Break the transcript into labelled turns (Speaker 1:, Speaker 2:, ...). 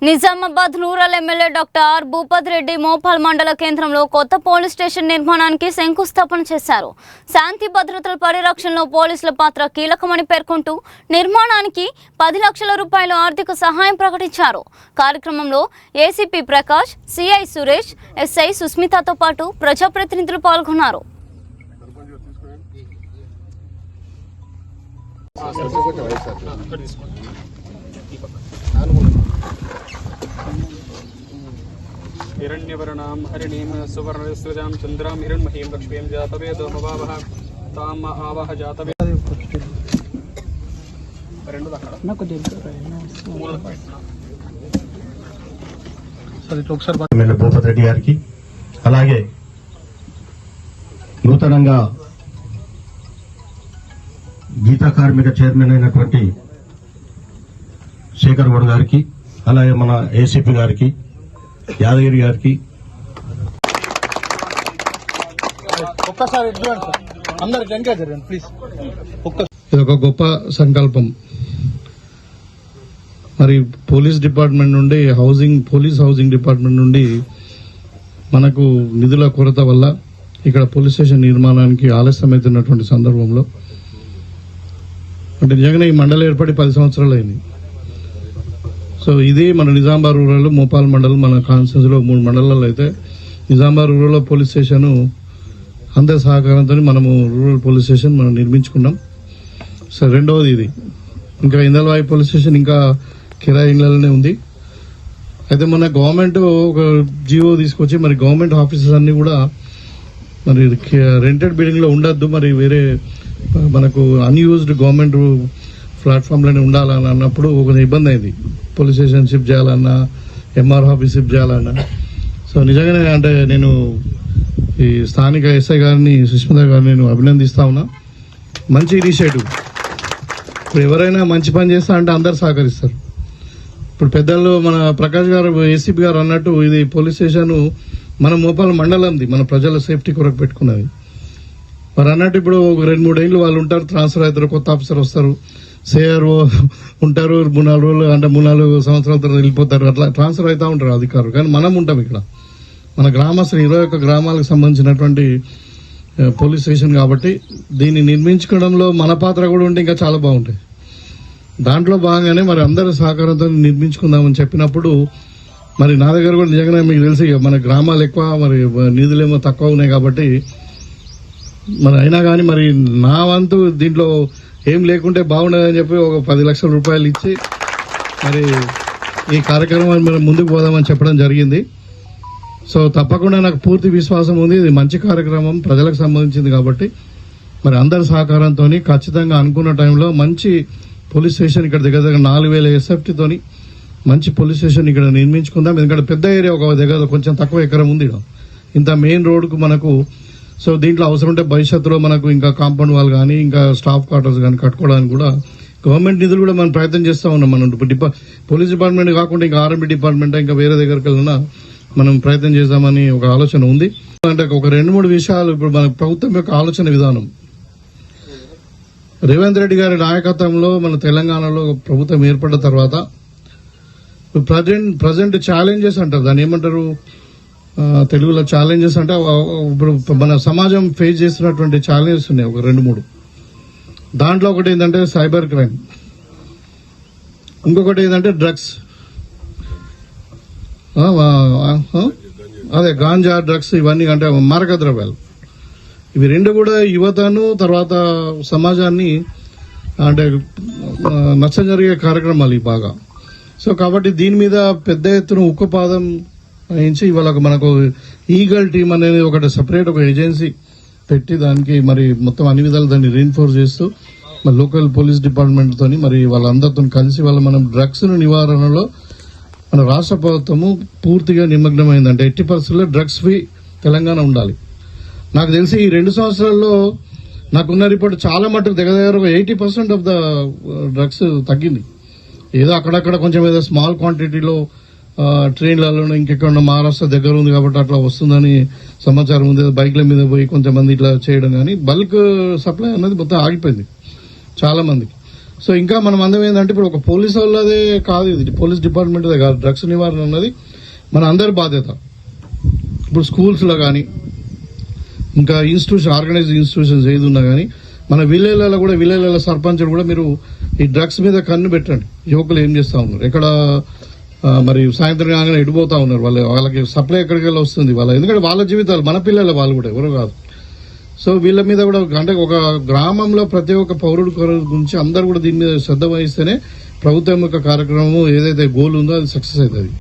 Speaker 1: Nizamabad rural MLA doctor Bhupath Reddy Mopal మండల కేంద్రంలో కొత్త పోలీస్ స్టేషన్ నిర్మాణానికి శంకుస్థాపన చేశారు. శాంతి భద్రతల పరిరక్షణలో పోలీసుల పాత్ర కీలకమని పేర్కొంటూ నిర్మాణానికి 10 లక్షల రూపాయల ఆర్థిక సహాయం ప్రకటించారు. కార్యక్రమంలో ACP Prakash, CI Suresh, SI సుస్మితతో పాటు ప్రజాప్రతినిధులు పాల్గొన్నారు.
Speaker 2: हिरण्यवर्णां हरिणीं सुवर्णसृजां चन्द्रां हिरण्महीं लक्ष्मीं जातवेदो मवावः ताम् आवह जातवे
Speaker 3: ఎమ్మెల్యే భూపత్ రెడ్డి గారికి, అలాగే నూతనంగా గీతా కార్మిక చైర్మన్ అయినటువంటి శేఖర్ గౌడ్ గారికి, అలాగే మన ఏసీపీ గారికి, యాదగిరి గారికి,
Speaker 4: ఇది ఒక గొప్ప సంకల్పం. మరి పోలీస్ డిపార్ట్మెంట్ నుండి పోలీస్ హౌసింగ్ డిపార్ట్మెంట్ నుండి మనకు నిధుల కొరత వల్ల ఇక్కడ పోలీస్ స్టేషన్ నిర్మాణానికి ఆలస్యమవుతున్నటువంటి సందర్భంలో అంటే నిజంగానే ఈ మండలం ఏర్పడి 10 సంవత్సరాలు అయింది. సో ఇది మన నిజామాబాద్ రూరల్, మోపాల్ మండలం, మన కాన్స్టిట్యూన్సీలో 3 మండలాల్లో అయితే నిజామాబాద్ రూరల్ పోలీస్ స్టేషన్ అందరి సహకారంతో మనము రూరల్ పోలీస్ స్టేషన్ మనం నిర్మించుకున్నాం. సో రెండవది ఇది. ఇంకా ఇందల్వాయి పోలీస్ స్టేషన్ ఇంకా కిరాయి ఇళ్లలోనే ఉంది. అయితే మన గవర్నమెంట్ ఒక జీవో తీసుకొచ్చి మరి గవర్నమెంట్ ఆఫీసెస్ అన్ని కూడా మరి రెంటెడ్ బిల్డింగ్ లో ఉండద్దు, మరి వేరే మనకు అన్యూజ్డ్ గవర్నమెంట్ ప్లాట్ఫామ్లోనే ఉండాలని అన్నప్పుడు ఒక ఇబ్బంది అయింది. పోలీస్ స్టేషన్ షిఫ్ట్ చేయాలన్నా, ఎంఆర్ ఆఫీస్ షిఫ్ట్ చేయాలన్నా. సో నిజంగానే అంటే నేను ఈ స్థానిక ఎస్ఐ గారిని, సుస్మిత గారిని నేను అభినందిస్తా ఉన్నా. మంచి ఇనిషియేటివ్. ఇప్పుడు ఎవరైనా మంచి పని చేస్తా అంటే అందరు సహకరిస్తారు. ఇప్పుడు పెద్దలు మన ప్రకాష్ గారు, ఏసీపీ గారు అన్నట్టు ఇది పోలీస్ స్టేషన్ మన మోపాల్ మండలంది, మన ప్రజల సేఫ్టీ కొరకు పెట్టుకున్నది. మరి అన్నట్టు ఇప్పుడు ఒక 2-3 ఏళ్ళు వాళ్ళు ఉంటారు, ట్రాన్స్ఫర్ అవుతారు, కొత్త ఆఫీసర్ వస్తారు, సిఆర్ఓ ఉంటారు, 3-4 రోజులు అంటే 3-4 సంవత్సరాల తర్వాత వెళ్ళిపోతారు, అట్లా ట్రాన్స్ఫర్ అవుతూ ఉంటారు అధికారులు. కానీ మనం ఉంటాం ఇక్కడ, మన గ్రామస్తులు 21 గ్రామాలకు సంబంధించినటువంటి పోలీస్ స్టేషన్ కాబట్టి దీన్ని నిర్మించుకోవడంలో మన పాత్ర కూడా ఉంటే ఇంకా చాలా బాగుంటాయి. దాంట్లో భాగంగానే మరి అందరి సహకారంతో నిర్మించుకుందామని చెప్పినప్పుడు మరి నా దగ్గర కూడా నిజంగానే మీకు తెలిసి మన గ్రామాలు ఎక్కువ, మరి నిధులేమో తక్కువ ఉన్నాయి కాబట్టి మరి అయినా కానీ మరి నా వంతు దీంట్లో ఏం లేకుంటే బాగుండదని చెప్పి ఒక 10 లక్షల రూపాయలు ఇచ్చి మరి ఈ కార్యక్రమాన్ని మనం ముందుకు పోదామని చెప్పడం జరిగింది. సో తప్పకుండా నాకు పూర్తి విశ్వాసం ఉంది, ఇది మంచి కార్యక్రమం, ప్రజలకు సంబంధించింది కాబట్టి మరి అందరి సహకారంతో ఖచ్చితంగా అనుకున్న టైంలో మంచి పోలీస్ స్టేషన్ ఇక్కడ దగ్గర 4000 ఎస్ఎఫ్టీతోని మంచి పోలీస్ స్టేషన్ ఇక్కడ నిర్మించుకుందాం. ఎందుకంటే పెద్ద ఏరియా, ఒక దగ్గర కొంచెం తక్కువ ఎకరం ఉంది ఇంత మెయిన్ రోడ్కు మనకు. సో దీంట్లో అవసరం ఉంటే భవిష్యత్తులో మనకు ఇంకా కాంపౌండ్ వాల్ కానీ, ఇంకా స్టాఫ్ క్వార్టర్స్ కానీ కట్టుకోవడానికి కూడా గవర్నమెంట్ నిధులు కూడా మనం ప్రయత్నం చేస్తూ ఉన్నాం. మనం పోలీస్ డిపార్ట్మెంట్ కాకుండా ఇంకా ఆర్ఎంబీ డిపార్ట్మెంట్ ఇంకా వేరే దగ్గరికి వెళ్ళినా మనం ప్రయత్నం చేద్దామని ఒక ఆలోచన ఉంది. అంటే ఒక 2-3 విషయాలు ఇప్పుడు మన ప్రభుత్వం యొక్క ఆలోచన విధానం. రేవంత్ రెడ్డి గారి నాయకత్వంలో మన తెలంగాణలో ప్రభుత్వం ఏర్పడ్డ తర్వాత ప్రజెంట్ ఛాలెంజెస్ అంటారు, దాన్ని ఏమంటారు తెలుగులో ఛాలెంజెస్ అంటే ఇప్పుడు మన సమాజం ఫేస్ చేస్తున్నటువంటి ఛాలెంజెస్ ఉన్నాయి ఒక 2-3. దాంట్లో ఒకటి ఏంటంటే సైబర్ క్రైమ్, ఇంకొకటి ఏంటంటే డ్రగ్స్, అదే గాంజా, డ్రగ్స్, ఇవన్నీ అంటే మారక ద్రవ్యాలు. ఇవి 2 కూడా యువతను తర్వాత సమాజాన్ని అంటే నష్టం జరిగే కార్యక్రమాలు ఇవి బాగా. సో కాబట్టి దీని మీద పెద్ద ఎత్తున ఉక్కుపాదం వహించి ఇవాళ మనకు ఈగల్ టీమ్ అనేది ఒకటి సపరేట్ ఒక ఏజెన్సీ పెట్టి దానికి మరి మొత్తం అన్ని విధాలు దాన్ని రీఇన్ఫోర్స్ చేస్తూ మరి లోకల్ పోలీస్ డిపార్ట్మెంట్ తోని మరి వాళ్ళందరితో కలిసి మనం డ్రగ్స్ నివారణలో మన రాష్ట్ర ప్రభుత్వము పూర్తిగా నిమగ్నమైందంటే 80% డ్రగ్స్ ఫ్రీ తెలంగాణ ఉండాలి. నాకు తెలిసి ఈ 2 సంవత్సరాల్లో నాకున్న రిపోర్ట్ చాలా మటుకు దగ్గర 80% ఆఫ్ ద డ్రగ్స్ తగ్గింది. ఏదో అక్కడక్కడ కొంచెం ఏదో స్మాల్ క్వాంటిటీలో ట్రైన్లలో ఇంకెక్కడ మహారాష్ట్ర దగ్గర ఉంది కాబట్టి అట్లా వస్తుందని సమాచారం ఉంది. బైక్ల మీద పోయి కొంతమంది ఇట్లా చేయడం, కానీ బల్క్ సప్లై అనేది మొత్తం ఆగిపోయింది చాలా మందికి. సో ఇంకా మనం అందం ఏంటంటే ఇప్పుడు ఒక పోలీస్ వాళ్ళదే కాదు, ఇది పోలీస్ డిపార్ట్మెంట్దే కాదు, డ్రగ్స్ నివారణ అన్నది మన అందరి బాధ్యత. ఇప్పుడు స్కూల్స్లో కానీ ఇంకా ఆర్గనైజ్డ్ ఇన్స్టిట్యూషన్స్ ఏది ఉన్నా కానీ మన విలేజ్లలో కూడా, విలేజ్ల సర్పంచులు కూడా మీరు ఈ డ్రగ్స్ మీద కన్ను పెట్టండి. యువకులు ఏం చేస్తూ ఉన్నారు, ఎక్కడ మరి సాయంత్రం కాగానే ఎడిపోతా ఉన్నారు, వాళ్ళకి సప్లై ఎక్కడికి వెళ్ళి వస్తుంది ఎందుకంటే వాళ్ళ జీవితాలు, మన పిల్లలు వాళ్ళు కూడా ఎవరు కాదు. సో వీళ్ళ మీద కూడా అంటే ఒక గ్రామంలో ప్రతి ఒక్క పౌరుడి గురించి అందరూ కూడా దీని మీద శ్రద్ధ వహిస్తేనే ప్రభుత్వం యొక్క కార్యక్రమం ఏదైతే గోల్ ఉందో అది సక్సెస్ అవుతుంది.